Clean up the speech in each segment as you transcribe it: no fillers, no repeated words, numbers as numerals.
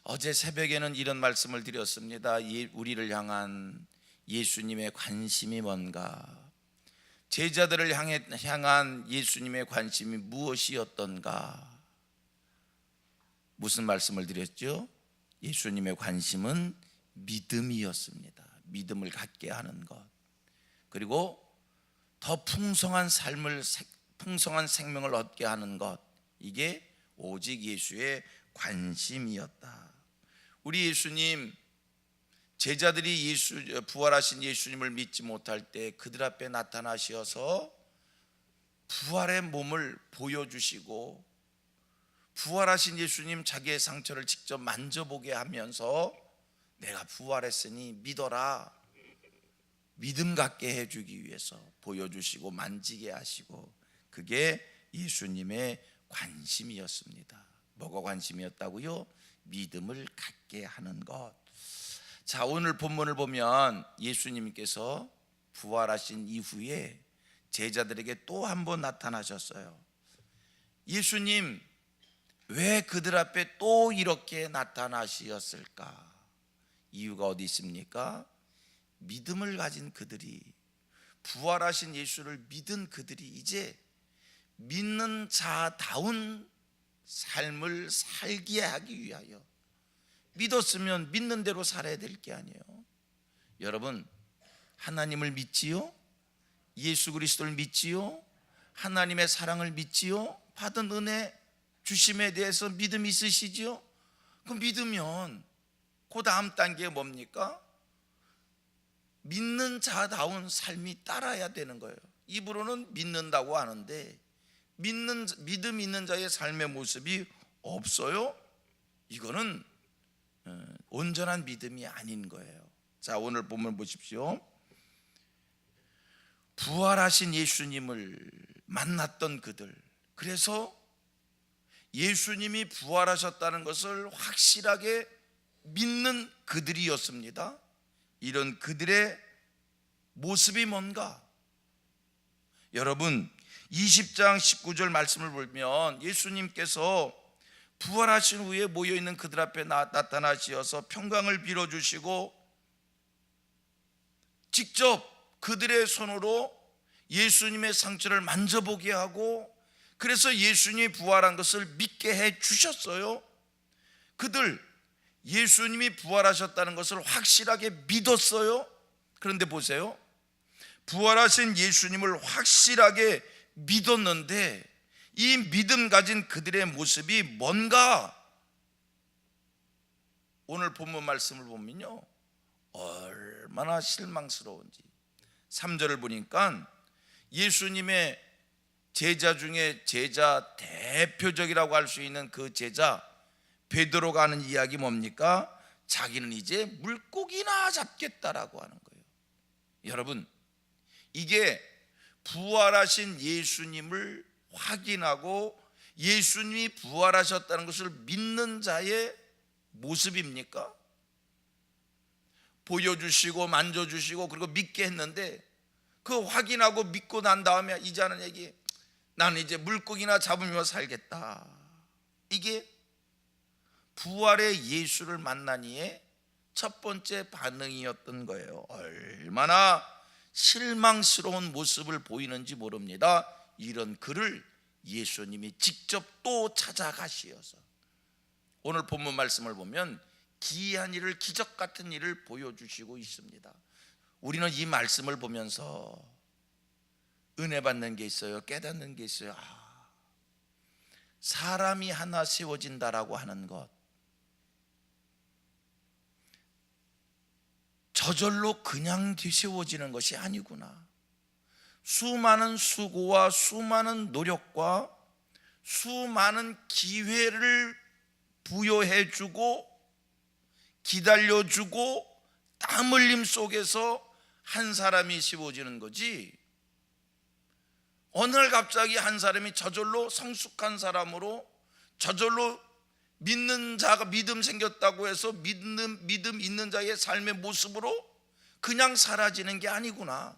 어제 새벽에는 이런 말씀을 드렸습니다. 우리를 향한 예수님의 관심이 뭔가, 제자들을 향한 예수님의 관심이 무엇이었던가. 무슨 말씀을 드렸죠? 예수님의 관심은 믿음이었습니다. 믿음을 갖게 하는 것, 그리고 더 풍성한 생명을 얻게 하는 것, 이게 오직 예수의 관심이었다. 우리 예수님, 제자들이 부활하신 예수님을 믿지 못할 때 그들 앞에 나타나셔서 부활의 몸을 보여주시고, 부활하신 예수님 자기의 상처를 직접 만져보게 하면서 내가 부활했으니 믿어라, 믿음 갖게 해주기 위해서 보여주시고 만지게 하시고, 그게 예수님의 관심이었습니다. 뭐가 관심이었다고요? 믿음을 갖게 하는 것. 자, 오늘 본문을 보면 예수님께서 부활하신 이후에 제자들에게 또 한 번 나타나셨어요. 예수님, 왜 그들 앞에 또 이렇게 나타나셨을까? 이유가 어디 있습니까? 믿음을 가진 그들이, 부활하신 예수를 믿은 그들이 이제 믿는 자다운 삶을 살게 하기 위하여, 믿었으면 믿는 대로 살아야 될 게 아니에요. 여러분, 하나님을 믿지요? 예수 그리스도를 믿지요? 하나님의 사랑을 믿지요? 받은 은혜 주심에 대해서 믿음이 있으시지요? 그 믿으면 그 다음 단계가 뭡니까? 믿는 자다운 삶이 따라야 되는 거예요. 입으로는 믿는다고 하는데 믿음 있는 자의 삶의 모습이 없어요? 이거는 온전한 믿음이 아닌 거예요. 자, 오늘 본문 보십시오. 부활하신 예수님을 만났던 그들, 그래서 예수님이 부활하셨다는 것을 확실하게 믿는 그들이었습니다. 이런 그들의 모습이 뭔가? 여러분, 20장 19절 말씀을 보면 예수님께서 부활하신 후에 모여있는 그들 앞에 나타나셔서 평강을 빌어주시고, 직접 그들의 손으로 예수님의 상처를 만져보게 하고, 그래서 예수님이 부활한 것을 믿게 해 주셨어요. 그들 예수님이 부활하셨다는 것을 확실하게 믿었어요. 그런데 보세요, 부활하신 예수님을 확실하게 믿었는데 이 믿음 가진 그들의 모습이 뭔가? 오늘 본문 말씀을 보면요, 얼마나 실망스러운지. 3절을 보니까 예수님의 제자 중에 제자 대표적이라고 할 수 있는 그 제자 베드로가 하는 이야기 뭡니까? 자기는 이제 물고기나 잡겠다라고 하는 거예요. 여러분, 이게 부활하신 예수님을 확인하고 예수님이 부활하셨다는 것을 믿는 자의 모습입니까? 보여주시고 만져주시고 그리고 믿게 했는데, 그 확인하고 믿고 난 다음에 이제 하는 얘기, 나는 이제 물고기나 잡으며 살겠다. 이게 부활의 예수를 만나니의 첫 번째 반응이었던 거예요. 얼마나 실망스러운 모습을 보이는지 모릅니다. 이런 그를 예수님이 직접 또 찾아가시어서 오늘 본문 말씀을 보면 기이한 일을, 기적 같은 일을 보여주시고 있습니다. 우리는 이 말씀을 보면서 은혜 받는 게 있어요. 깨닫는 게 있어요. 사람이 하나 세워진다라고 하는 것, 저절로 그냥 세워지는 것이 아니구나. 수많은 수고와 수많은 노력과 수많은 기회를 부여해주고 기다려주고 땀 흘림 속에서 한 사람이 세워지는 거지, 어느 날 갑자기 한 사람이 저절로 성숙한 사람으로, 저절로 믿는 자가 믿음 생겼다고 해서 믿음 있는 자의 삶의 모습으로 그냥 사라지는 게 아니구나.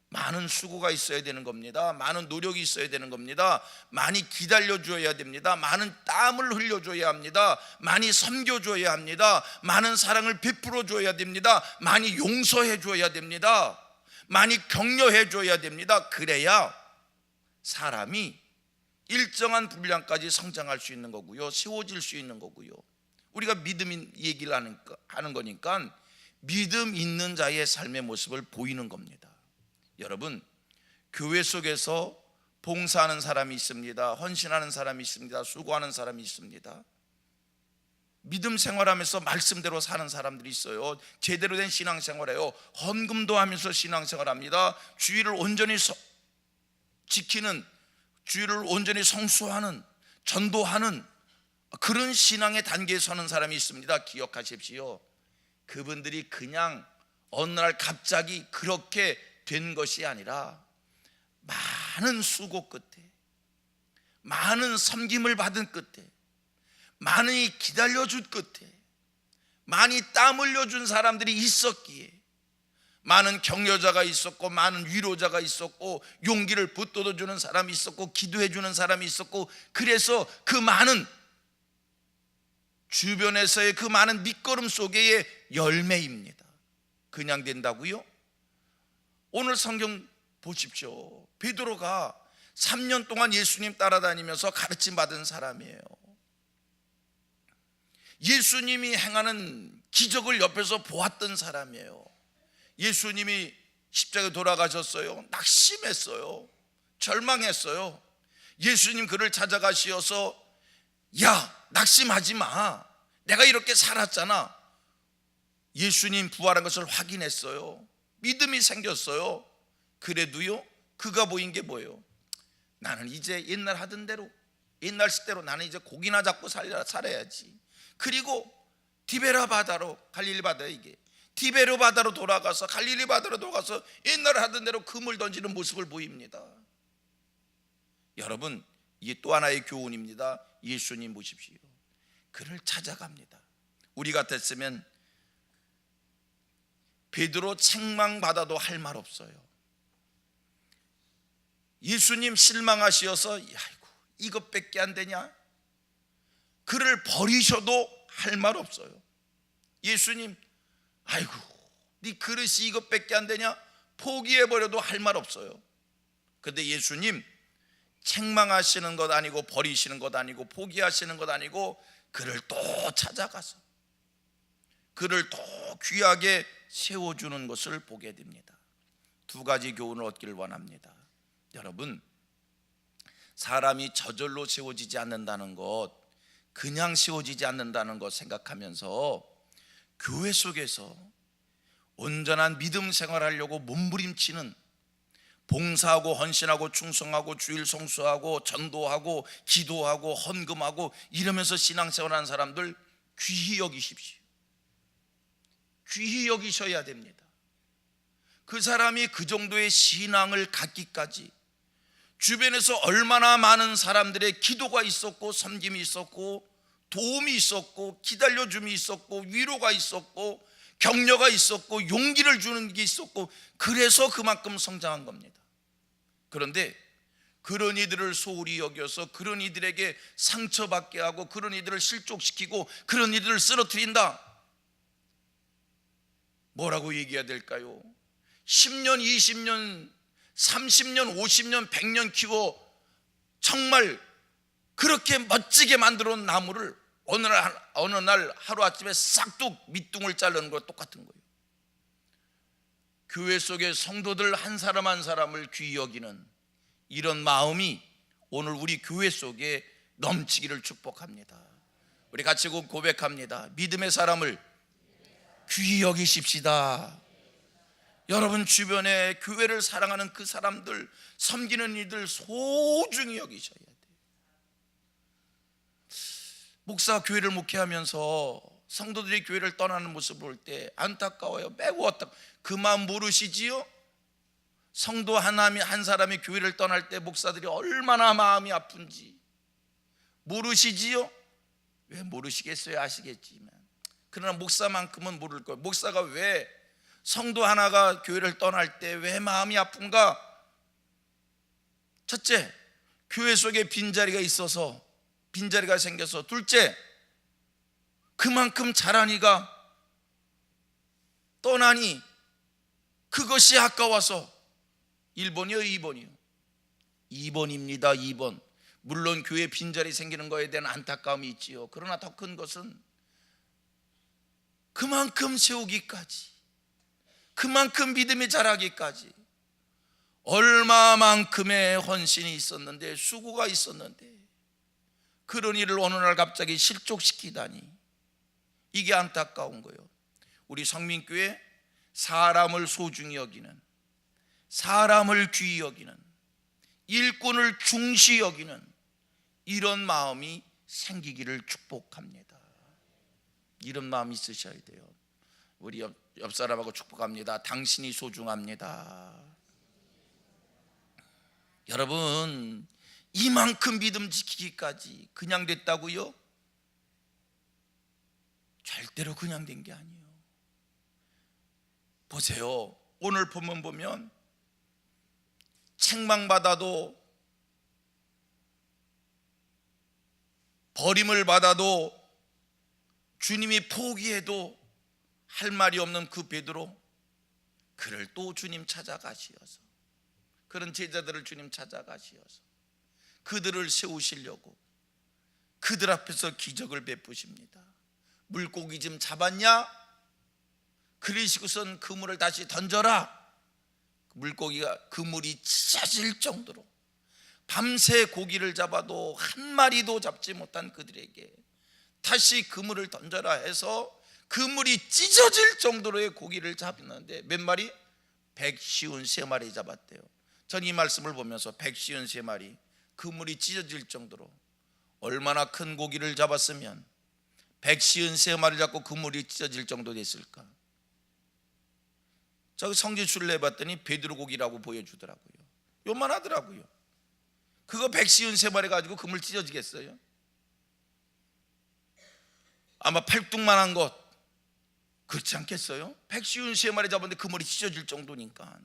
많은 수고가 있어야 되는 겁니다. 많은 노력이 있어야 되는 겁니다. 많이 기다려줘야 됩니다. 많은 땀을 흘려줘야 합니다. 많이 섬겨줘야 합니다. 많은 사랑을 베풀어줘야 됩니다. 많이 용서해줘야 됩니다. 많이 격려해줘야 됩니다. 그래야 사람이 일정한 분량까지 성장할 수 있는 거고요, 세워질 수 있는 거고요. 우리가 믿음 얘기를 하는 거니까 믿음 있는 자의 삶의 모습을 보이는 겁니다. 여러분, 교회 속에서 봉사하는 사람이 있습니다. 헌신하는 사람이 있습니다. 수고하는 사람이 있습니다. 믿음 생활하면서 말씀대로 사는 사람들이 있어요. 제대로 된 신앙생활해요. 헌금도 하면서 신앙생활합니다. 주의를 온전히 지키는, 주의를 온전히 성수하는, 전도하는 그런 신앙의 단계에 서는 사람이 있습니다. 기억하십시오. 그분들이 그냥 어느 날 갑자기 그렇게 된 것이 아니라 많은 수고 끝에, 많은 섬김을 받은 끝에, 많이 기다려준 끝에, 많이 땀 흘려준 사람들이 있었기에, 많은 격려자가 있었고, 많은 위로자가 있었고, 용기를 붙들어주는 사람이 있었고, 기도해주는 사람이 있었고, 그래서 그 많은 주변에서의 그 많은 밑거름 속의 열매입니다. 그냥 된다고요? 오늘 성경 보십시오. 베드로가 3년 동안 예수님 따라다니면서 가르침 받은 사람이에요. 예수님이 행하는 기적을 옆에서 보았던 사람이에요. 예수님이 십자가에 돌아가셨어요. 낙심했어요. 절망했어요. 예수님 그를 찾아가시어서, 야, 낙심하지 마. 내가 이렇게 살았잖아. 예수님 부활한 것을 확인했어요. 믿음이 생겼어요. 그래도요, 그가 보인 게 뭐예요? 나는 이제 옛날 하던 대로, 옛날 식대로 나는 이제 고기나 잡고 살아야지. 그리고 디베라 바다로, 갈릴리 바다, 이게 디베르 바다로 돌아가서, 갈릴리 바다로 돌아가서 옛날에 하던 대로 금을 던지는 모습을 보입니다. 여러분, 이게 또 하나의 교훈입니다. 예수님 보십시오. 그를 찾아갑니다. 우리 같았으면 베드로 책망받아도 할 말 없어요. 예수님 실망하시어서, 아이고 이것밖에 안 되냐? 그를 버리셔도 할 말 없어요. 예수님, 아이고 네 그릇이 이것밖에 안 되냐? 포기해버려도 할 말 없어요. 그런데 예수님 책망하시는 것 아니고, 버리시는 것 아니고, 포기하시는 것 아니고, 그를 또 찾아가서 그를 또 귀하게 세워주는 것을 보게 됩니다. 두 가지 교훈을 얻기를 원합니다. 여러분, 사람이 저절로 세워지지 않는다는 것, 그냥 세워지지 않는다는 것 생각하면서 교회 속에서 온전한 믿음 생활하려고 몸부림치는, 봉사하고 헌신하고 충성하고 주일 성수하고 전도하고 기도하고 헌금하고 이러면서 신앙생활하는 사람들 귀히 여기십시오. 귀히 여기셔야 됩니다. 그 사람이 그 정도의 신앙을 갖기까지 주변에서 얼마나 많은 사람들의 기도가 있었고, 섬김이 있었고, 도움이 있었고, 기다려줌이 있었고, 위로가 있었고, 격려가 있었고, 용기를 주는 게 있었고, 그래서 그만큼 성장한 겁니다. 그런데 그런 이들을 소홀히 여겨서 그런 이들에게 상처받게 하고, 그런 이들을 실족시키고, 그런 이들을 쓰러뜨린다, 뭐라고 얘기해야 될까요? 10년, 20년, 30년, 50년, 100년 키워 정말 그렇게 멋지게 만들어 놓은 나무를 어느 날 하루아침에 싹둑 밑둥을 자르는 거 똑같은 거예요. 교회 속의 성도들 한 사람 한 사람을 귀히 여기는 이런 마음이 오늘 우리 교회 속에 넘치기를 축복합니다. 우리 같이 고백합니다. 믿음의 사람을 귀히 여기십시다. 여러분 주변에 교회를 사랑하는 그 사람들, 섬기는 이들 소중히 여기셔야 돼요. 목사 교회를 목회하면서 성도들이 교회를 떠나는 모습을 볼 때 안타까워요. 매우 그 마음 모르시지요? 성도 한 사람이 교회를 떠날 때 목사들이 얼마나 마음이 아픈지 모르시지요? 왜 모르시겠어요? 아시겠지만, 그러나 목사만큼은 모를 거예요. 목사가 왜 성도 하나가 교회를 떠날 때 왜 마음이 아픈가? 첫째, 교회 속에 빈자리가 있어서, 빈자리가 생겨서. 둘째, 그만큼 잘하니가 떠나니 그것이 아까워서. 1번이요 2번이요? 2번입니다. 2번. 물론 교회 빈자리 생기는 거에 대한 안타까움이 있지요. 그러나 더 큰 것은 그만큼 세우기까지, 그만큼 믿음이 자라기까지 얼마만큼의 헌신이 있었는데, 수고가 있었는데, 그런 일을 어느 날 갑자기 실족시키다니, 이게 안타까운 거예요. 우리 성민교회 사람을 소중히 여기는, 사람을 귀히 여기는, 일꾼을 중시 여기는 이런 마음이 생기기를 축복합니다. 이런 마음이 있으셔야 돼요. 우리 옆 사람하고 축복합니다. 당신이 소중합니다. 여러분, 이만큼 믿음 지키기까지 그냥 됐다고요? 절대로 그냥 된 게 아니에요. 보세요. 오늘 본문 보면 책망받아도, 버림을 받아도, 주님이 포기해도 할 말이 없는 그 베드로, 그를 또 주님 찾아가시어서, 그런 제자들을 주님 찾아가시어서 그들을 세우시려고 그들 앞에서 기적을 베푸십니다. 물고기 좀 잡았냐? 그러시고선 그물을 다시 던져라. 물고기가, 그물이 찢어질 정도로 밤새 고기를 잡아도 한 마리도 잡지 못한 그들에게 다시 그물을 던져라 해서 그물이 찢어질 정도로의 고기를 잡았는데 몇 마리? 153마리 잡았대요. 전 이 말씀을 보면서 153마리, 그물이 찢어질 정도로 얼마나 큰 고기를 잡았으면 153마리 잡고 그물이 찢어질 정도 됐을까? 저 성지순례 해봤더니 베드로 고기라고 보여주더라고요. 요만하더라고요. 그거 153마리 가지고 그물 찢어지겠어요? 아마 팔뚝만한 것, 그렇지 않겠어요? 153마리 잡았는데 그물이 찢어질 정도니까.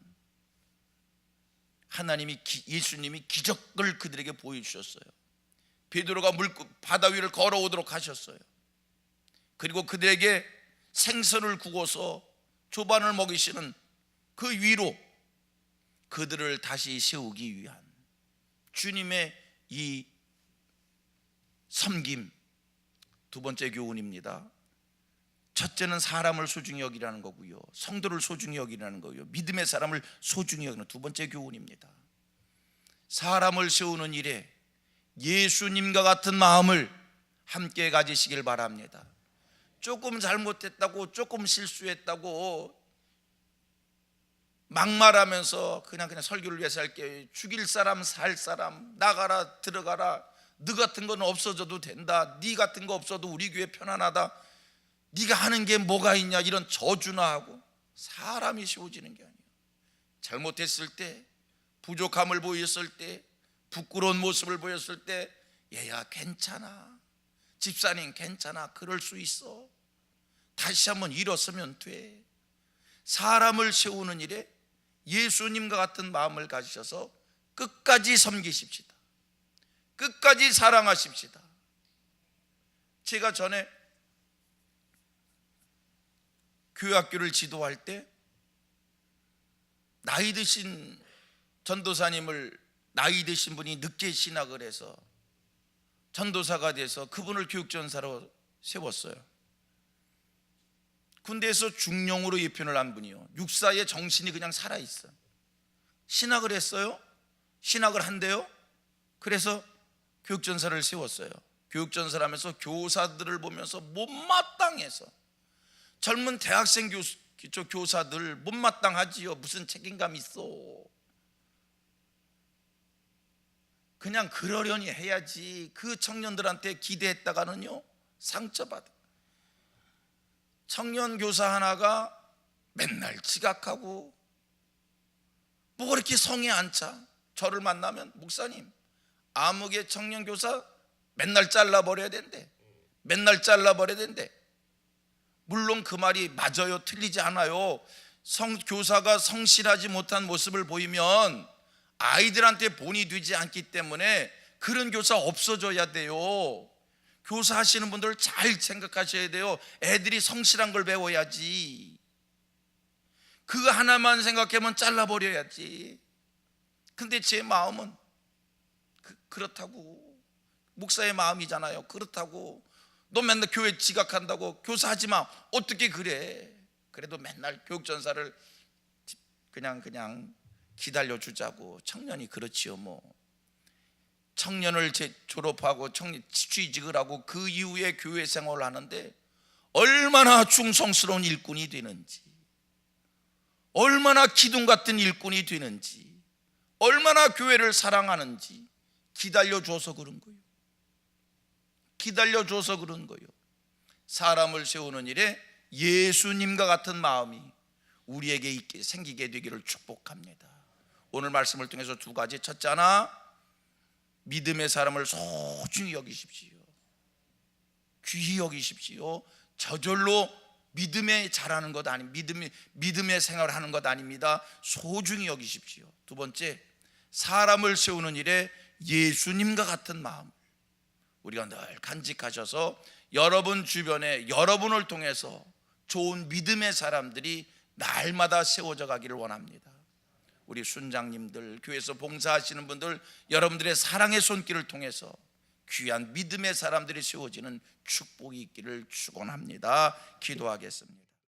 하나님이, 예수님이 기적을 그들에게 보여주셨어요. 베드로가 바다 위를 걸어오도록 하셨어요. 그리고 그들에게 생선을 구워서 조반을 먹이시는 그 위로 그들을 다시 세우기 위한 주님의 이 섬김. 두 번째 교훈입니다. 첫째는 사람을 소중히 여기라는 거고요, 성도를 소중히 여기라는 거고요, 믿음의 사람을 소중히 여기는 두 번째 교훈입니다. 사람을 세우는 일에 예수님과 같은 마음을 함께 가지시길 바랍니다. 조금 잘못했다고, 조금 실수했다고 막말하면서 그냥 설교를 위해서 할게, 죽일 사람 살 사람, 나가라 들어가라, 너 같은 건 없어져도 된다, 네 같은 거 없어도 우리 교회 편안하다, 네가 하는 게 뭐가 있냐, 이런 저주나 하고 사람이 세워지는 게 아니에요. 잘못했을 때, 부족함을 보였을 때, 부끄러운 모습을 보였을 때, 얘야 괜찮아, 집사님 괜찮아, 그럴 수 있어, 다시 한번 일어서면 돼. 사람을 세우는 일에 예수님과 같은 마음을 가지셔서 끝까지 섬기십시다. 끝까지 사랑하십시다. 제가 전에 교회학교를 지도할 때 나이 드신 전도사님을, 나이 드신 분이 늦게 신학을 해서 전도사가 돼서 그분을 교육전사로 세웠어요. 군대에서 중령으로 예편을 한 분이요, 육사의 정신이 그냥 살아있어. 신학을 했어요. 신학을 한대요. 그래서 교육전사를 세웠어요. 교육전사를 하면서 교사들을 보면서 못마땅해서, 젊은 대학생 교사들 못마땅하지요. 무슨 책임감 있어. 그냥 그러려니 해야지. 그 청년들한테 기대했다가는요 상처받아. 청년 교사 하나가 맨날 지각하고 뭐 그렇게 성에 안 차. 저를 만나면 목사님, 아무개 청년 교사 맨날 잘라버려야 된대. 맨날 잘라버려야 된대. 물론 그 말이 맞아요, 틀리지 않아요. 교사가 성실하지 못한 모습을 보이면 아이들한테 본이 되지 않기 때문에 그런 교사 없어져야 돼요. 교사 하시는 분들 잘 생각하셔야 돼요. 애들이 성실한 걸 배워야지. 그거 하나만 생각하면 잘라버려야지. 근데 제 마음은 그렇다고. 목사의 마음이잖아요. 그렇다고. 너 맨날 교회 지각한다고 교사하지 마. 어떻게 그래? 그래도 맨날 교육전사를 그냥 기다려주자고. 청년이 그렇지요 뭐. 청년을 졸업하고 취직을 하고 그 이후에 교회 생활을 하는데 얼마나 충성스러운 일꾼이 되는지, 얼마나 기둥 같은 일꾼이 되는지, 얼마나 교회를 사랑하는지 기다려줘서 그런 거예요. 기다려줘서 그런 거예요. 사람을 세우는 일에 예수님과 같은 마음이 우리에게 생기게 되기를 축복합니다. 오늘 말씀을 통해서 두 가지. 첫째, 하나, 믿음의 사람을 소중히 여기십시오. 귀히 여기십시오. 저절로 믿음에 잘하는 것 믿음의 생활을 하는 것 아닙니다. 소중히 여기십시오. 두 번째, 사람을 세우는 일에 예수님과 같은 마음 우리가 늘 간직하셔서 여러분 주변에 여러분을 통해서 좋은 믿음의 사람들이 날마다 세워져 가기를 원합니다. 우리 순장님들, 교회에서 봉사하시는 분들, 여러분들의 사랑의 손길을 통해서 귀한 믿음의 사람들이 세워지는 축복이 있기를 축원합니다. 기도하겠습니다.